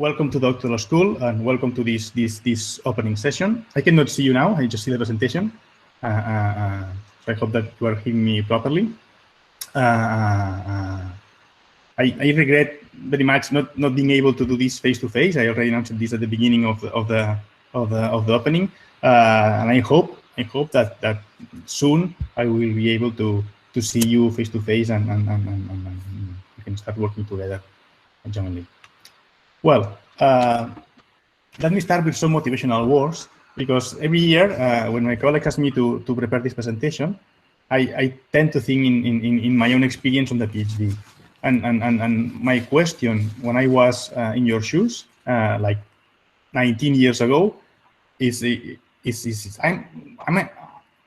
welcome to Doctoral School and welcome to this opening session. I cannot see you now, I just see the presentation. So I hope that you are hearing me properly. I regret very much not being able to do this face-to-face. I already announced this at the beginning of the opening, and I hope that soon I will be able to see you face-to-face and we can start working together jointly. Well, let me start with some motivational words, because every year when my colleague asks me to prepare this presentation, I tend to think in my own experience on the PhD. And my question when I was in your shoes, like 19 years ago,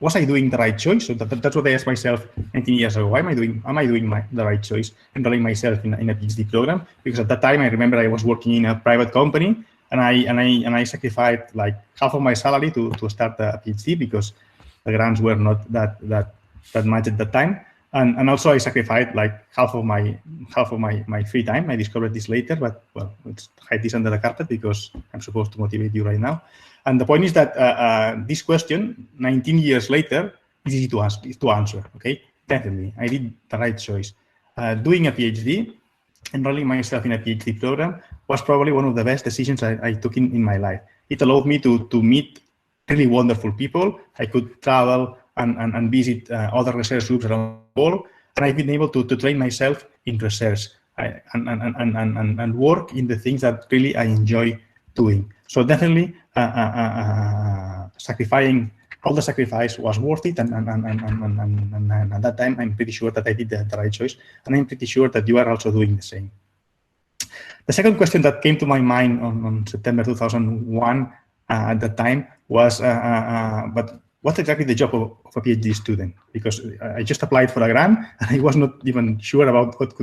was I doing the right choice? So that's what I asked myself 19 years ago. Am I doing the right choice, enrolling myself in a PhD program? Because at that time, I remember I was working in a private company, and I sacrificed like half of my salary to start a PhD because the grants were not that much at that time. And also I sacrificed like half of my free time. I discovered this later, but well, let's hide this under the carpet because I'm supposed to motivate you right now. And the point is that this question, 19 years later, is easy to answer. Okay, definitely, I did the right choice. Doing a PhD, enrolling myself in a PhD program was probably one of the best decisions I took in my life. It allowed me to meet really wonderful people. I could travel and visit other research groups around the world, and I've been able to train myself in research and work in the things that really I enjoy doing. So definitely, sacrificing all the sacrifice was worth it, and at that time, I'm pretty sure that I did the right choice, and I'm pretty sure that you are also doing the same. The second question that came to my mind on September 2001 at that time was, but what's exactly the job of a PhD student? Because I just applied for a grant, and I was not even sure about what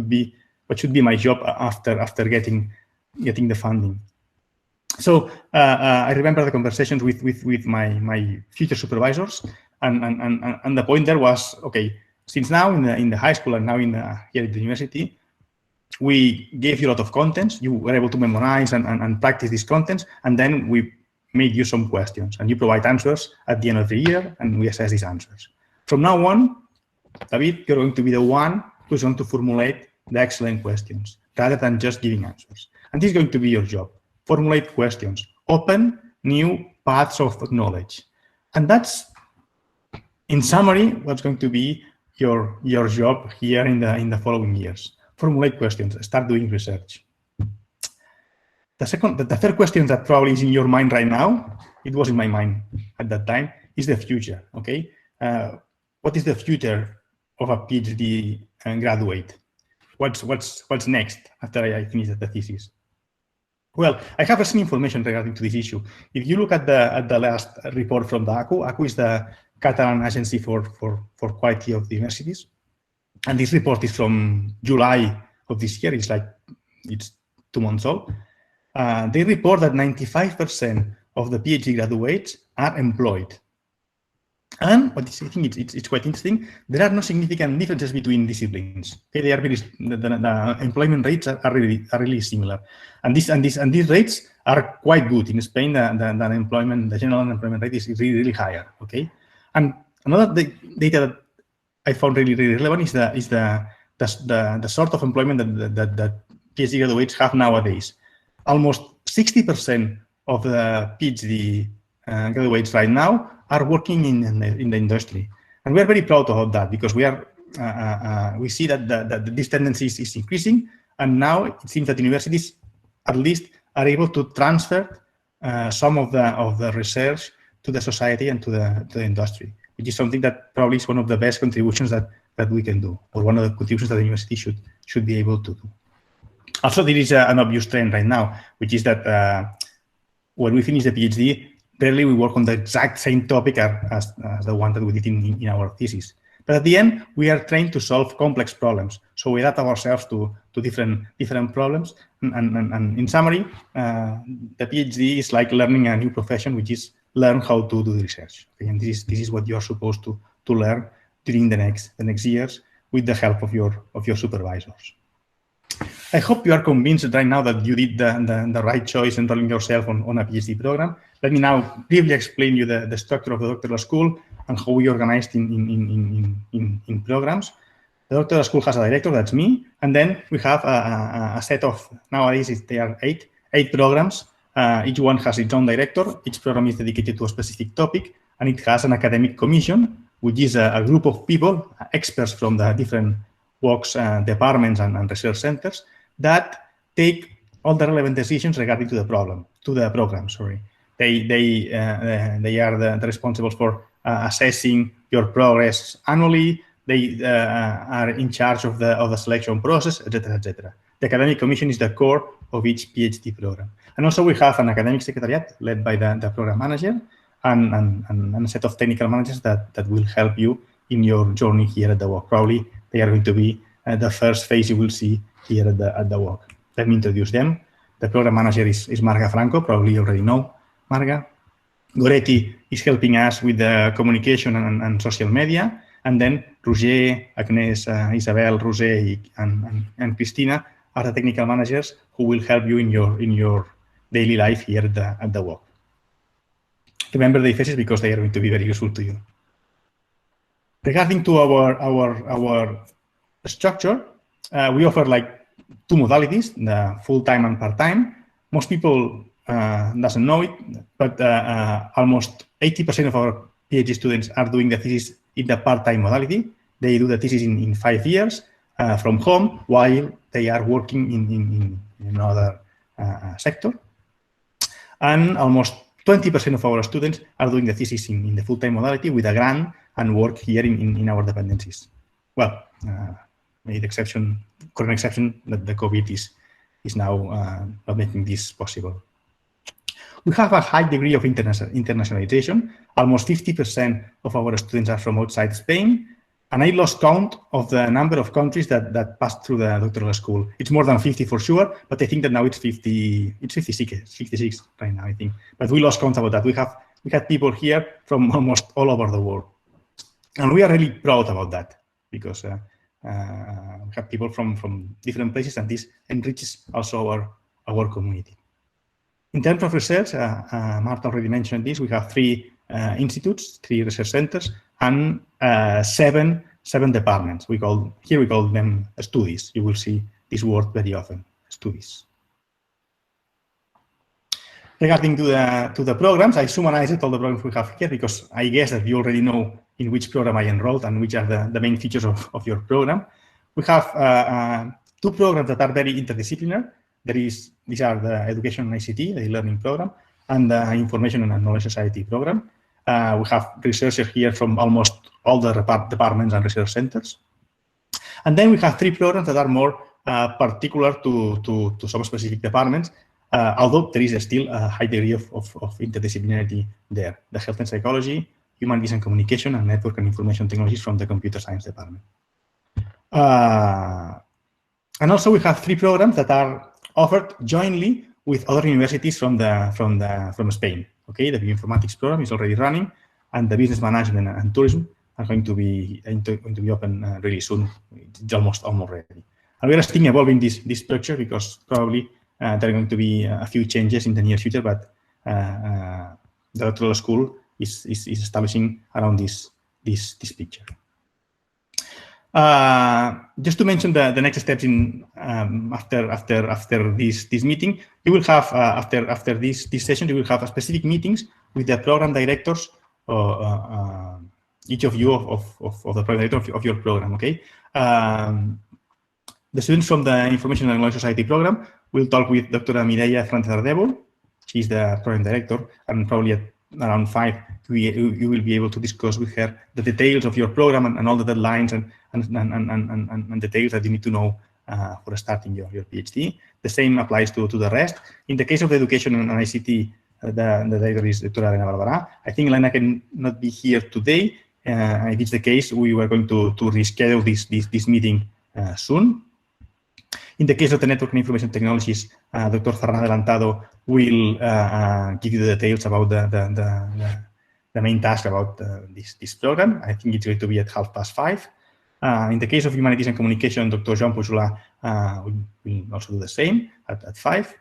should be my job after getting the funding. So I remember the conversations with my future supervisors, and the point there was, okay, since now in the high school and now here at the university, we gave you a lot of contents. You were able to memorize and practice these contents, and then we made you some questions, and you provide answers at the end of the year, and we assess these answers. From now on, David, you're going to be the one who's going to formulate the excellent questions rather than just giving answers. And this is going to be your job. Formulate questions, open new paths of knowledge. And that's, in summary, what's going to be your job here in the following years. Formulate questions, start doing research. The third question that probably is in your mind right now, it was in my mind at that time, is the future, okay? What is the future of a PhD graduate? What's next after I finish the thesis? Well, I have recent information regarding to this issue. If you look at the last report from the ACU is the Catalan Agency for Quality of the Universities, and this report is from July of this year. It's 2 months old. They report that 95% of the PhD graduates are employed. And what I think it's quite interesting, there are no significant differences between disciplines. Okay, they are the employment rates are really similar, and these rates are quite good in Spain. The general unemployment rate is really higher. Okay, and another data that I found really relevant is the sort of employment that PhD graduates have nowadays. Almost 60% of the PhD graduates right now are working in the industry, and we are very proud about that because we see that this tendency is increasing, and now it seems that universities at least are able to transfer some of the research to the society and to the industry, which is something that probably is one of the best contributions that we can do, or one of the contributions that the university should be able to do. Also, there is an obvious trend right now, which is that when we finish the PhD, rarely we work on the exact same topic as the one that we did in our thesis. But at the end, we are trained to solve complex problems. So we adapt ourselves to different problems. And in summary, the PhD is like learning a new profession, which is learn how to do research. Okay? And this is what you are supposed to learn during the next years with the help of your supervisors. I hope you are convinced right now that you did the right choice enrolling yourself on a PhD program. Let me now briefly explain you the structure of the doctoral school and how we organized in programs. The doctoral school has a director, that's me, and then we have a set of, nowadays there are eight programs. Each one has its own director. Each program is dedicated to a specific topic, and it has an academic commission, which is a group of people, experts from the different UOC departments and research centers that take all the relevant decisions regarding to the program. Sorry, they are the responsible for assessing your progress annually. They are in charge of the selection process, etc., etc. The academic commission is the core of each PhD program, and also we have an academic secretariat led by the program manager and a set of technical managers that will help you in your journey here at the UOC. Probably they are going to be the first phase you will see here at the UOC. Let me introduce them. The program manager is Marga Franco. Probably you already know Marga. Goretti is helping us with the communication and social media. And then Roger, Agnes, Isabel, Roger, and Cristina are the technical managers who will help you in your daily life here at the UOC. Remember the faces because they are going to be very useful to you. Regarding to our structure, we offer like two modalities, the full-time and part-time. Most people doesn't know it, but almost 80% of our PhD students are doing the thesis in the part-time modality. They do the thesis in 5 years from home while they are working in another sector. And almost 20% of our students are doing the thesis in the full-time modality with a grant and work here in our dependencies. Well, made exception, current exception that the COVID is now not making this possible. We have a high degree of internationalization. Almost 50% of our students are from outside Spain, and I lost count of the number of countries that passed through the doctoral school. It's more than 50 for sure, but I think that now it's 56 right now, I think. But we lost count about that. We had people here from almost all over the world, and we are really proud about that because we have people from different places, and this enriches also our community. In terms of research, Marta already mentioned this. We have 3 institutes, 3 research centers, and 7 departments. We call them studies. You will see this word very often, studies. Regarding to the programs, I summarized all the programs we have here because I guess that you already know in which program I enrolled and which are the main features of your program. We have 2 programs that are very interdisciplinary. These are the Education and ICT, the learning program, and the Information and Knowledge Society program. We have researchers here from almost all the departments and research centers. And then we have 3 programs that are more particular to some specific departments, although there is still a high degree of interdisciplinarity there. The Health and Psychology, Humanities and Communication, and Network and Information Technologies from the Computer Science department. And also we have 3 programs that are offered jointly with other universities from Spain. Okay, the bioinformatics program is already running, and the business management and tourism are going to be open really soon. It's almost ready. And we are still evolving this structure because probably there are going to be a few changes in the near future, but the doctoral school is establishing around this picture. Just to mention the next steps in after this meeting, you will have after this session you will have specific meetings with the program directors, each of you of the program director of your program. Okay, the students from the Information and Knowledge Society program will talk with Dr. Mireia Frances-Ardèvol. She's the program director, and probably at around 5 you will be able to discuss with her the details of your program and all the deadlines and details that you need to know for starting your PhD. The same applies to the rest. In the case of the Education and ICT, the director is Dr. Elena Barberá. I think Elena cannot be here today. If it's the case, we were going to reschedule this meeting soon. In the case of the Network and Information Technologies, Dr. Ferran Adelantado will give you the details about the main task about this program. I think it's going to be at 5:30. In the case of humanities and communication, Dr. Jean Pujolà will also do the same at 5.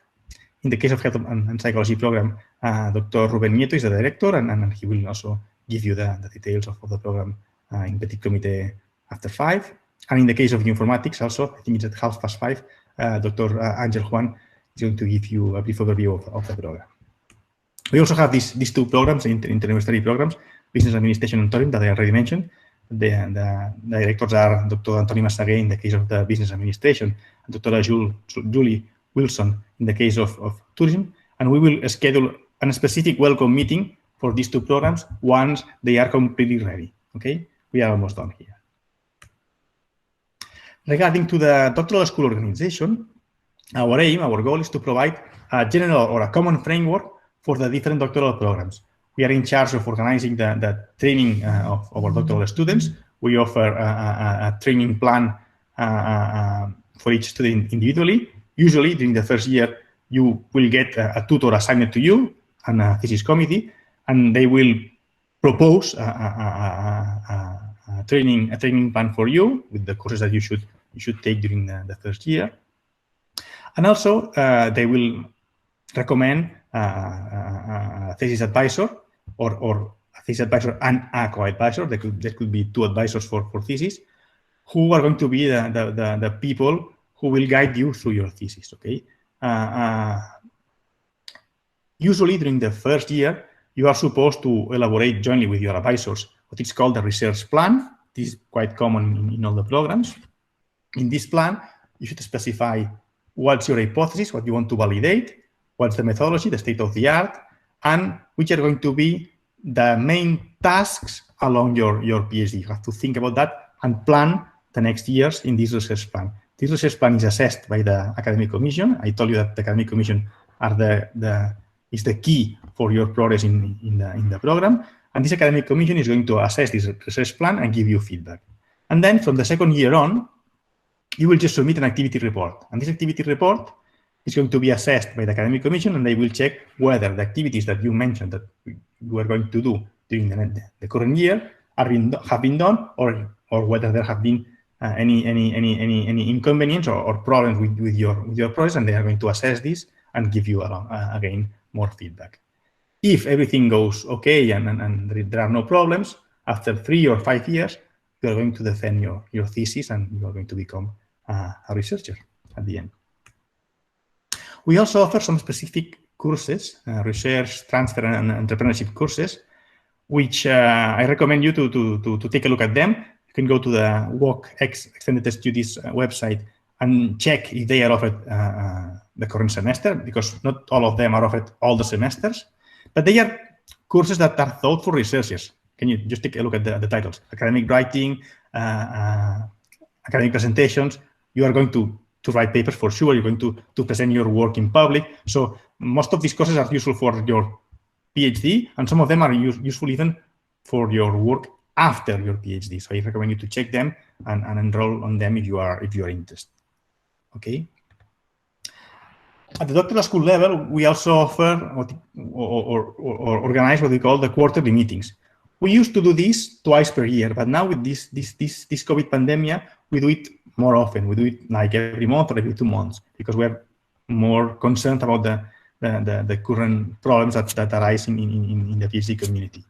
In the case of health and psychology program, Dr. Ruben Nieto is the director, and he will also give you the details of the program in petit comité after 5. And in the case of informatics also, I think it's at 5:30, Dr. Angel Juan is going to give you a brief overview of the program. We also have these two programs, inter-university programs, business administration and tourism, that I already mentioned. The directors are Dr. Antoni Massaguer in the case of the business administration, and Dr. Julie Wilson in the case of tourism. And we will schedule a specific welcome meeting for these two programs once they are completely ready. Okay, we are almost done here. Regarding to the doctoral school organization, our goal is to provide a general or a common framework for the different doctoral programs. We are in charge of organizing the training of our doctoral students. We offer a training plan for each student individually. Usually, during the first year, you will get a tutor assigned to you and a thesis committee, and they will propose a training plan for you with the courses that you should take during the first year. And also, they will recommend a thesis advisor or a thesis advisor and a co-advisor. There could be two advisors for thesis, who are going to be the people who will guide you through your thesis. Okay. Usually, during the first year, you are supposed to elaborate jointly with your advisors what is called the research plan. This is quite common in all the programs. In this plan, you should specify what's your hypothesis, what you want to validate, what's the methodology, the state of the art, and which are going to be the main tasks along your PhD. You have to think about that and plan the next years in this research plan. This research plan is assessed by the academic commission. I told you that the academic commission is the key for your progress in the program. And this academic commission is going to assess this research plan and give you feedback. And then from the second year on, you will just submit an activity report. And this activity report is going to be assessed by the academic commission, and they will check whether the activities that you mentioned that you are going to do during the current year have been done, or whether there have been any inconvenience or problems with your process, and they are going to assess this and give you again more feedback. If everything goes okay and there are no problems, after 3 or 5 years, you are going to defend your thesis and you are going to become a researcher at the end. We also offer some specific courses, research, transfer, and entrepreneurship courses, which I recommend you to take a look at them. You can go to the UOC Extended Studies website and check if they are offered the current semester, because not all of them are offered all the semesters, but they are courses that are thought for researchers. Can you just take a look at the titles? Academic writing, academic presentations. You are going to write papers for sure. You're going to present your work in public. So most of these courses are useful for your PhD, and some of them are useful even for your work after your PhD. So I recommend you to check them and enroll on them if you are interested. Okay. At the doctoral school level, we also offer or organize what we call the quarterly meetings. We used to do this twice per year, but now with this COVID pandemic, we do it more often. We do it like every month or every 2 months, because we are more concerned about the current problems that arise in the PhD community.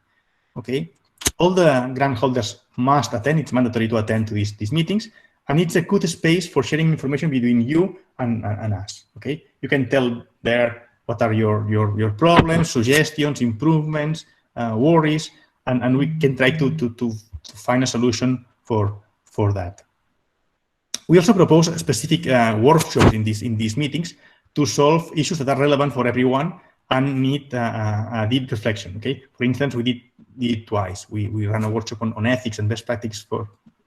Okay, all the grant holders must attend. It's mandatory to attend to these meetings, and it's a good space for sharing information between you and us. Okay, you can tell there what are your problems, suggestions, improvements, worries, and we can try to find a solution for that. We also propose specific workshops in these meetings to solve issues that are relevant for everyone and need a deep reflection. Okay, for instance, we did it twice. We ran a workshop on ethics and best practices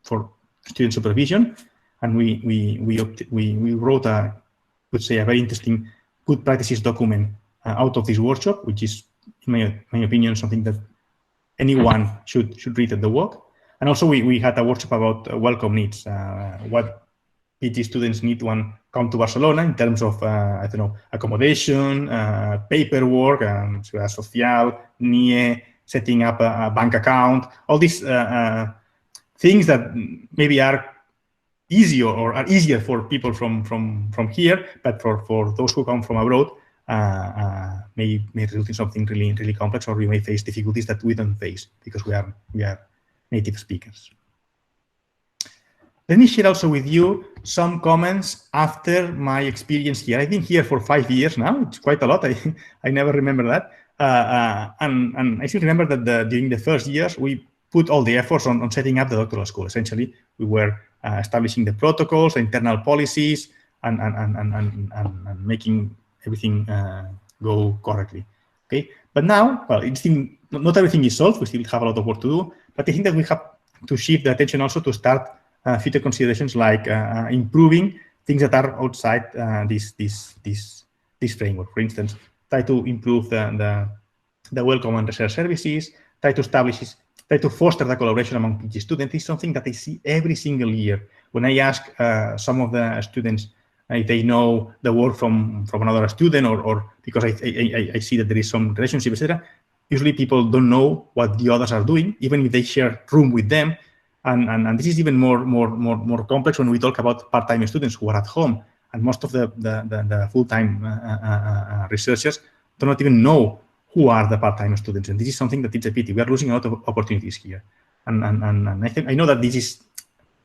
for student supervision, and we wrote a very interesting good practices document out of this workshop, which is, in my opinion, something that anyone should read at the work. And also we had a workshop about welcome needs, what PhD students need when come to Barcelona in terms of, I don't know, accommodation, paperwork, Seguridad Social, NIE, setting up a bank account, all these things that maybe are easier or are easier for people from here, but for those who come from abroad, may result in something really complex, or we may face difficulties that we don't face because we are native speakers. Let me share also with you some comments after my experience here. I've been here for 5 years now. It's quite a lot. I never remember that. And I still remember that during the first years, we put all the efforts on setting up the doctoral school. Essentially, we were establishing the protocols, the internal policies, and making everything go correctly. Okay, but now, well, it's still, not everything is solved. We still have a lot of work to do. But I think that we have to shift the attention also to start future considerations like improving things that are outside this framework. For instance, try to improve the welcome and research services, try to foster the collaboration among PhD students. It's something that I see every single year. When I ask some of the students if they know the work from another student, or because I see that there is some relationship, etc. Usually people don't know what the others are doing, even if they share room with them. And this is even more complex when we talk about part-time students who are at home, and most of the full-time researchers do not even know who are the part-time students, and this is something that it's a pity. We are losing a lot of opportunities here, and I know that this is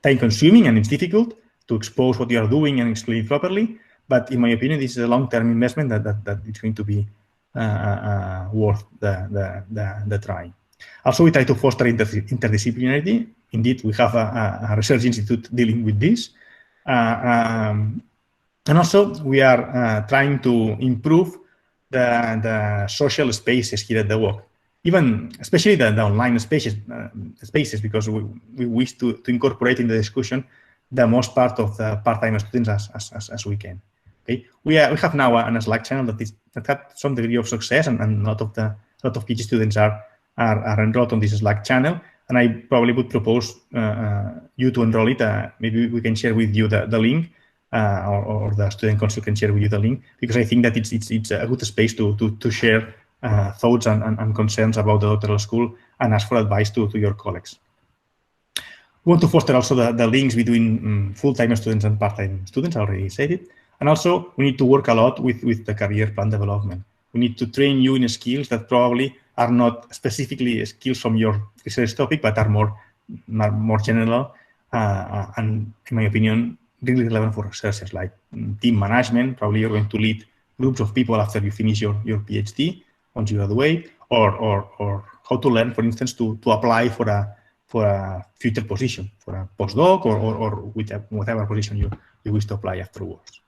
time-consuming and it's difficult to expose what you are doing and explain it properly. But in my opinion, this is a long-term investment that it's going to be worth the try. Also, we try to foster interdisciplinarity. Indeed, we have a research institute dealing with this. And also, we are trying to improve the social spaces here at the work, especially the online spaces, because we wish to incorporate in the discussion the most part of the part-time students as we can. Okay, we have now a Slack channel that had some degree of success, and a lot of PhD students are enrolled on this Slack channel. And I probably would propose you to enroll it. Maybe we can share with you the link, or the student council can share with you the link, because I think that it's a good space to share thoughts and concerns about the doctoral school and ask for advice to your colleagues. We want to foster also the links between full-time students and part-time students. I already said it. And also, we need to work a lot with the career plan development. We need to train you in skills that probably are not specifically skills from your research topic, but are more general, and in my opinion, really relevant for researchers, like team management. Probably you're going to lead groups of people after you finish your PhD, once you graduate, or how to learn, for instance, to apply for a future position, for a postdoc, or whatever position you wish to apply afterwards.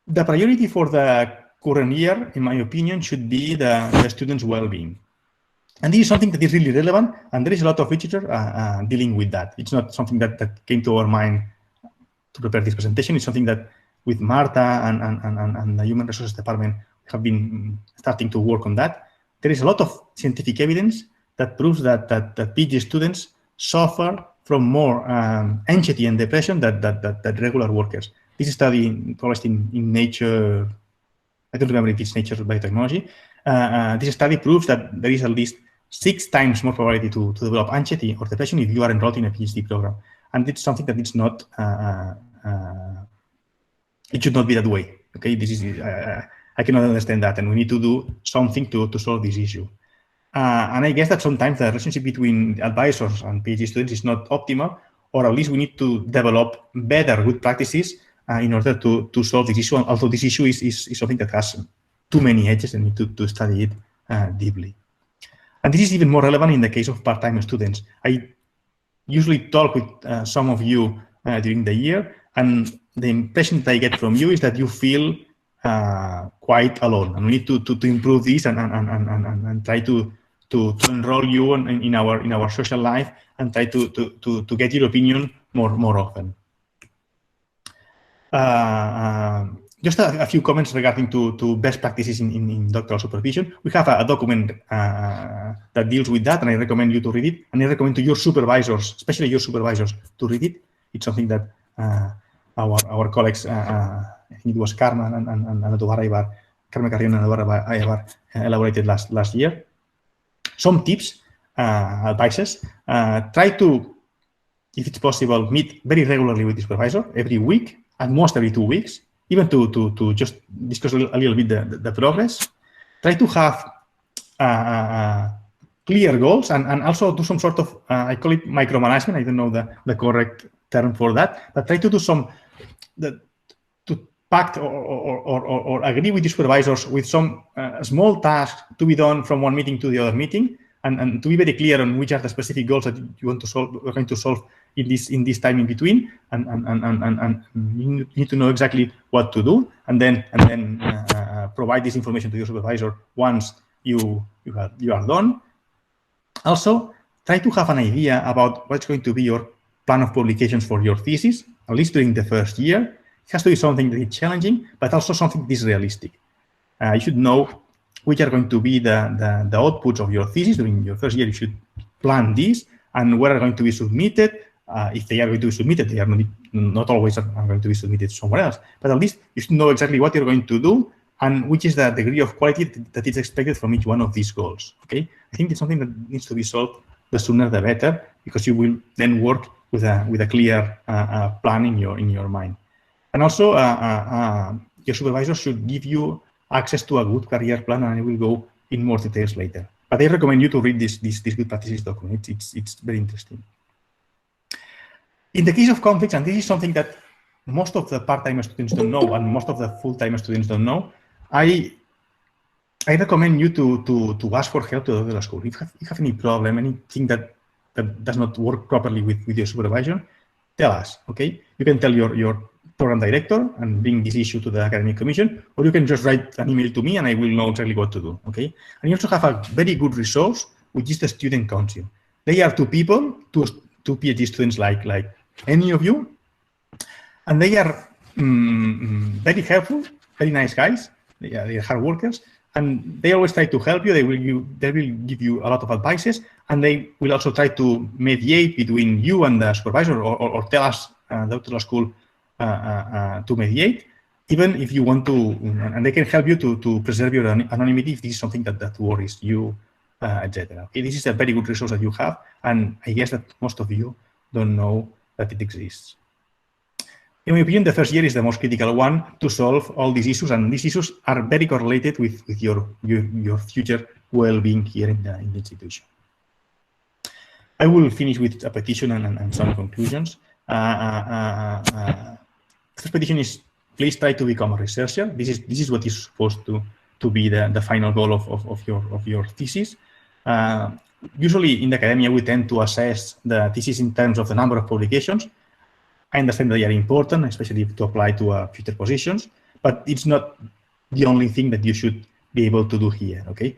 The priority for the current year, in my opinion, should be the students' well-being. And this is something that is really relevant, and there is a lot of literature dealing with that. It's not something that came to our mind to prepare this presentation. It's something that with Marta and the Human Resources Department have been starting to work on that. There is a lot of scientific evidence that proves that PhD students suffer from more anxiety and depression than regular workers. This study published in Nature, I don't remember if it's Nature Biotechnology. This study proves that there is at least 6 times more probability to develop anxiety or depression if you are enrolled in a PhD program. And it's something that it's not, it should not be that way. Okay, this is, I cannot understand that, and we need to do something to solve this issue. And I guess that sometimes the relationship between advisors and PhD students is not optimal, or at least we need to develop better good practices in order to solve this issue. Although this issue is something that has too many edges and need to study it deeply. And this is even more relevant in the case of part-time students. I usually talk with some of you during the year, and the impression that I get from you is that you feel quite alone. And we need to improve this and try to enroll you in our social life and try to get your opinion more often. Just a few comments regarding to best practices in doctoral supervision. We have a document that deals with that, and I recommend you to read it. And I recommend to your supervisors, especially your supervisors, to read it. It's something that our colleagues, I think it was Carmen and Eduardo Aybar, Carmen Carrion and Eduardo Aybar elaborated last year. Some tips advices. Try to, if it's possible, meet very regularly with the supervisor every week, at most every 2 weeks, even to just discuss a little bit the progress. Try to have clear goals and also do some sort of, I call it micromanagement. I don't know the correct term for that, but try to do some, to pact or agree with the supervisors with some small tasks to be done from one meeting to the other meeting, and to be very clear on which are the specific goals that you want to solve, are going to solve in this time in between, and you need to know exactly what to do, and then provide this information to your supervisor once you are done. Also, try to have an idea about what's going to be your plan of publications for your thesis, at least during the first year. It has to be something that is challenging, but also something that is realistic. You should know which are going to be the outputs of your thesis during your first year. You should plan this, and where are going to be submitted. If they are going to be submitted, they are not always are going to be submitted somewhere else. But at least you should know exactly what you're going to do and which is the degree of quality that is expected from each one of these goals. Okay, I think it's something that needs to be solved the sooner the better, because you will then work with a clear plan in your mind. And also, your supervisor should give you access to a good career plan, and I will go in more details later. But I recommend you to read this good practices document. It's very interesting. In the case of conflicts, and this is something that most of the part-time students don't know, and most of the full-time students don't know, I recommend you to ask for help to the Doctoral school. If you have any problem, anything that does not work properly with your supervision, tell us. Okay, you can tell your program director and bring this issue to the academic commission, or you can just write an email to me and I will know exactly what to do. Okay, and you also have a very good resource, which is the student council. They are two people, two PhD students like any of you, and they are very helpful, very nice guys. They are hard workers, and they always try to help you. They will give you a lot of advices, and they will also try to mediate between you and the supervisor, or tell us, the Doctoral school, to mediate, even if you want to, and they can help you to preserve your anonymity if this is something that worries you, etc. Okay, this is a very good resource that you have, and I guess that most of you don't know that it exists. In my opinion, the first year is the most critical one to solve all these issues, and these issues are very correlated with your future well-being here in the institution. I will finish with a petition and some conclusions. This petition is, please try to become a researcher. This is what is supposed to be the final goal of your thesis. Usually in the academia, we tend to assess the thesis in terms of the number of publications. I understand that they are important, especially to apply to future positions, but it's not the only thing that you should be able to do here, okay?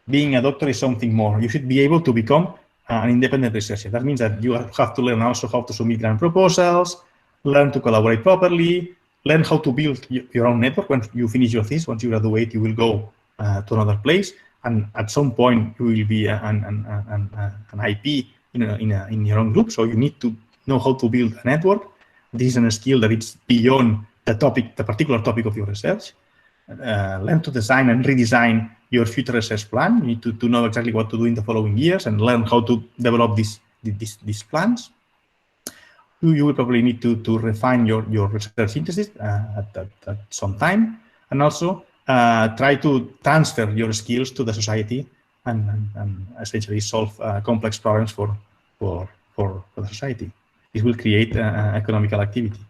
Being a doctor is something more. You should be able to become an independent researcher. That means that you have to learn also how to submit grant proposals, learn to collaborate properly, learn how to build your own network. When you finish your thesis, once you graduate, you will go to another place, and at some point you will be an IP in your own group. So you need to know how to build a network. This is a skill that it's beyond the particular topic of your research. Learn to design and redesign your future research plan. You need to know exactly what to do in the following years and learn how to develop these plans. You will probably need to refine your research interests at some time, and also try to transfer your skills to the society and essentially solve complex problems for the society. This will create economical activity.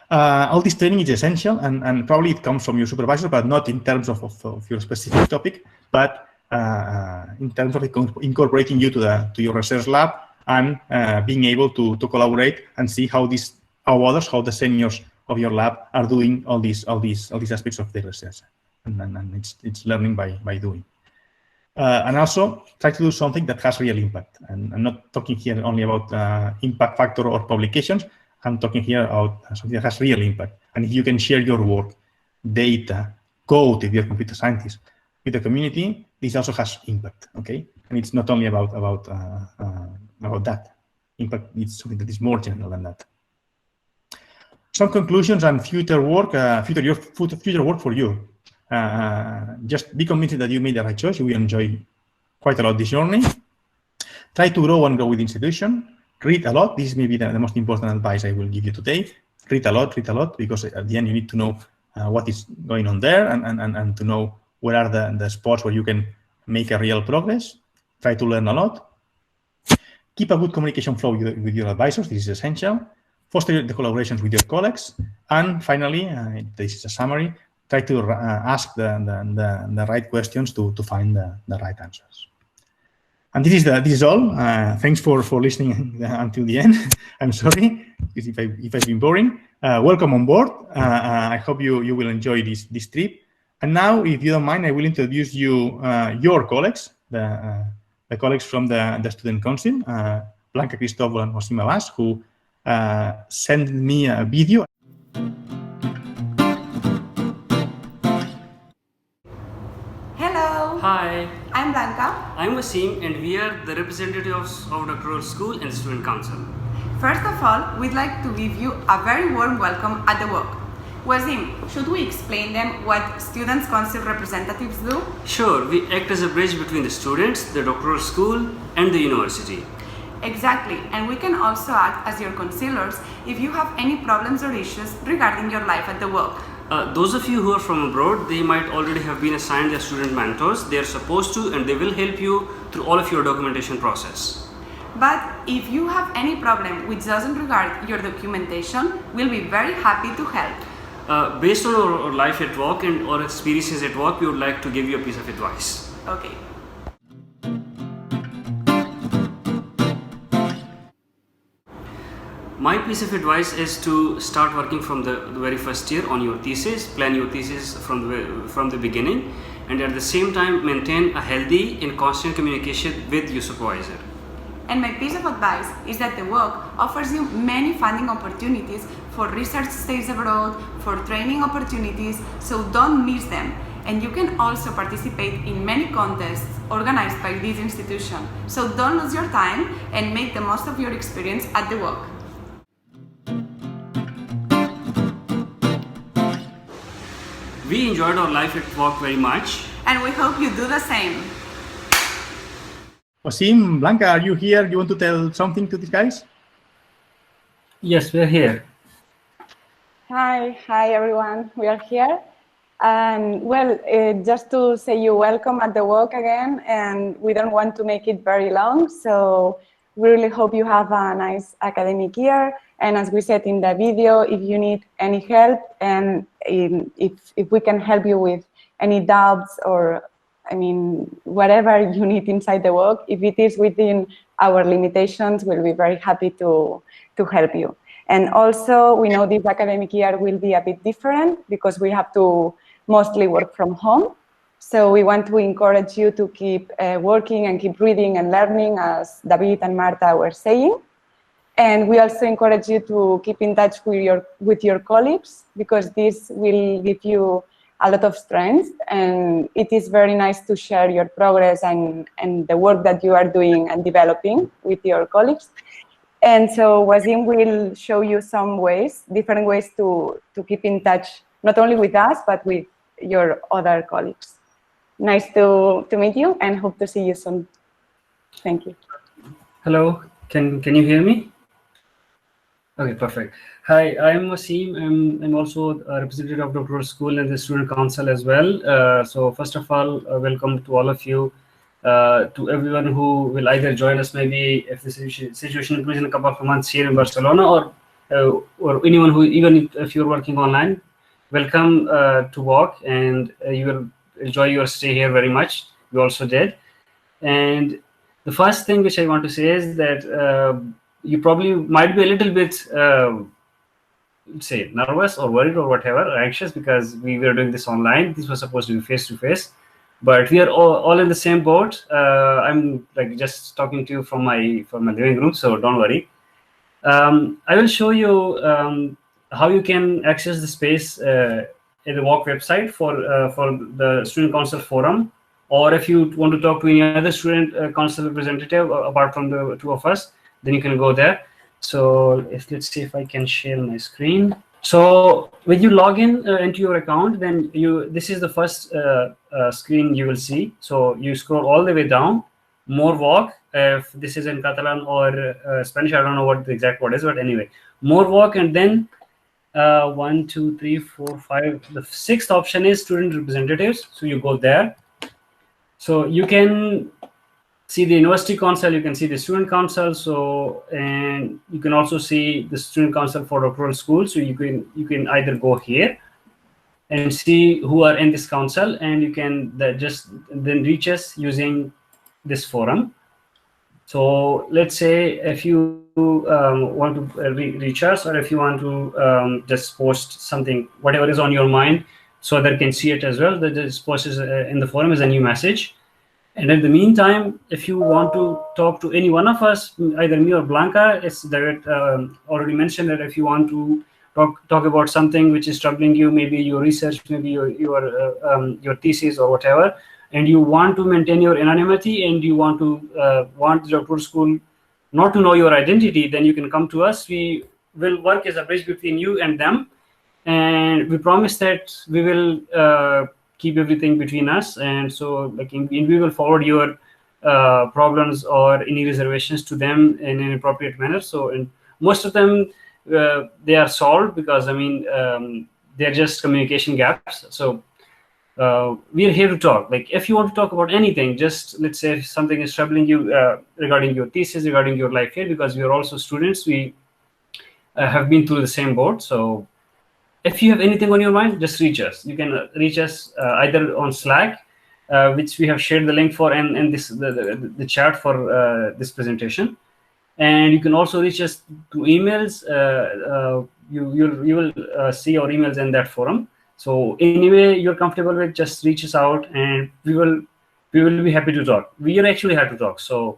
All this training is essential, and probably it comes from your supervisor, but not in terms of your specific topic, but in terms of incorporating you to your research lab and being able to collaborate and see how the seniors of your lab are doing all these aspects of the research, and it's learning by doing. And also try to do something that has real impact. And I'm not talking here only about impact factor or publications. I'm talking here about something that has real impact. And if you can share your work, data, code, if you're a computer scientist, with the community, this also has impact. Okay, and it's not only about that. Impact is something that is more general than that. Some conclusions and future work for you. Just be convinced that you made the right choice. You will enjoy quite a lot this journey. Try to grow and grow with the institution. Read a lot. This is maybe the most important advice I will give you today. Read a lot, because at the end you need to know what is going on there and to know where are the spots where you can make a real progress. Try to learn a lot. Keep a good communication flow with your advisors. This is essential. Foster the collaborations with your colleagues. And finally, this is a summary, try to ask the right questions to find the right answers. And this is all. Thanks for listening until the end. I'm sorry if I've been boring. Welcome on board. I hope you will enjoy this trip. And now, if you don't mind, I will introduce you your colleagues, the colleagues from the Student Council, Blanca Cristóbal and Masip Abbas, who sent me a video. Hello. Hi. I'm Blanca. I'm Masip, and we are the representatives of Doctoral School and Student Council. First of all, we'd like to give you a very warm welcome at the work. Wasim, should we explain them what Students' Council representatives do? Sure, we act as a bridge between the students, the doctoral school, and the university. Exactly, and we can also act as your counselors if you have any problems or issues regarding your life at the work. Those of you who are from abroad, they might already have been assigned their student mentors. They are supposed to, and they will help you through all of your documentation process. But if you have any problem which doesn't regard your documentation, we'll be very happy to help. Based on our life at work and our experiences at work, we would like to give you a piece of advice. Okay. My piece of advice is to start working from the very first year on your thesis, plan your thesis from the beginning, and at the same time maintain a healthy and constant communication with your supervisor. And my piece of advice is that the work offers you many funding opportunities for research stays abroad, for training opportunities, so don't miss them. And you can also participate in many contests organized by this institution. So don't lose your time and make the most of your experience at the work. We enjoyed our life at work very much. And we hope you do the same. Masip, Blanca, are you here? You want to tell something to these guys? Yes, we're here. Hi everyone, we are here. And well, just to say you welcome at the work again, and we don't want to make it very long, so we really hope you have a nice academic year. And as we said in the video, if you need any help and if we can help you with any doubts or whatever you need inside the work, if it is within our limitations, we'll be very happy to help you. And also, we know this academic year will be a bit different because we have to mostly work from home. So we want to encourage you to keep working and keep reading and learning, as David and Marta were saying. And we also encourage you to keep in touch with your colleagues, because this will give you a lot of strength, and it is very nice to share your progress and the work that you are doing and developing with your colleagues. And so Wasim will show you some ways, different ways to keep in touch, not only with us, but with your other colleagues. Nice to meet you, and hope to see you soon. Thank you. Hello, can you hear me? Okay, perfect. Hi, I'm Masip. I'm also a representative of Doctoral School and the Student Council as well. So first of all, welcome to all of you, to everyone who will either join us maybe if the situation improves in a couple of months here in Barcelona, or anyone who, even if you're working online, welcome to walk, and you will enjoy your stay here very much. We also did. And the first thing which I want to say is that you probably might be a little bit, say, nervous or worried or whatever, or anxious, because we were doing this online. This was supposed to be face-to-face, but we are all in the same boat. I'm like just talking to you from my living room, so don't worry. I will show you how you can access the space in the WOC website for the Student Council Forum, or if you want to talk to any other Student Council representative apart from the two of us, then you can go there. So let's see if I can share my screen. So when you log in into your account, then this is the first screen you will see. So you scroll all the way down, more walk. If this is in Catalan or Spanish, I don't know what the exact word is, but anyway, more walk. And then 1, 2, 3, 4, 5. The sixth option is student representatives. So you go there. So you can see the university council, you can see the student council. So, and you can also see the student council for doctoral school. So you can either go here and see who are in this council, and you can just then reach us using this forum. So let's say if you want to reach us, or if you want to just post something, whatever is on your mind, so others can see it as well, that this post is in the forum is a new message. And in the meantime, if you want to talk to any one of us, either me or Blanca, it's that already mentioned that if you want to talk about something which is troubling you, maybe your research, maybe your thesis or whatever, and you want to maintain your anonymity, and you want to want the doctoral school not to know your identity, then you can come to us. We will work as a bridge between you and them, and we promise that we will keep everything between us. And so, like, we will forward your problems or any reservations to them in an appropriate manner. So, and most of them they are solved, because I mean they're just communication gaps. So we are here to talk. Like, if you want to talk about anything, just let's say if something is troubling you regarding your thesis, regarding your life here, because we are also students, we have been through the same boat. So if you have anything on your mind, just reach us. You can reach us either on Slack, which we have shared the link for, and this the chat for this presentation. And you can also reach us through emails. You will see our emails in that forum. So anyway you're comfortable with, just reach us out, and we will be happy to talk. We are actually happy to talk. So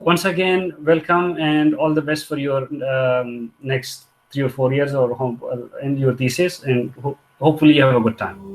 once again, welcome, and all the best for your next 3 or 4 years or in your thesis, and hopefully you have a good time.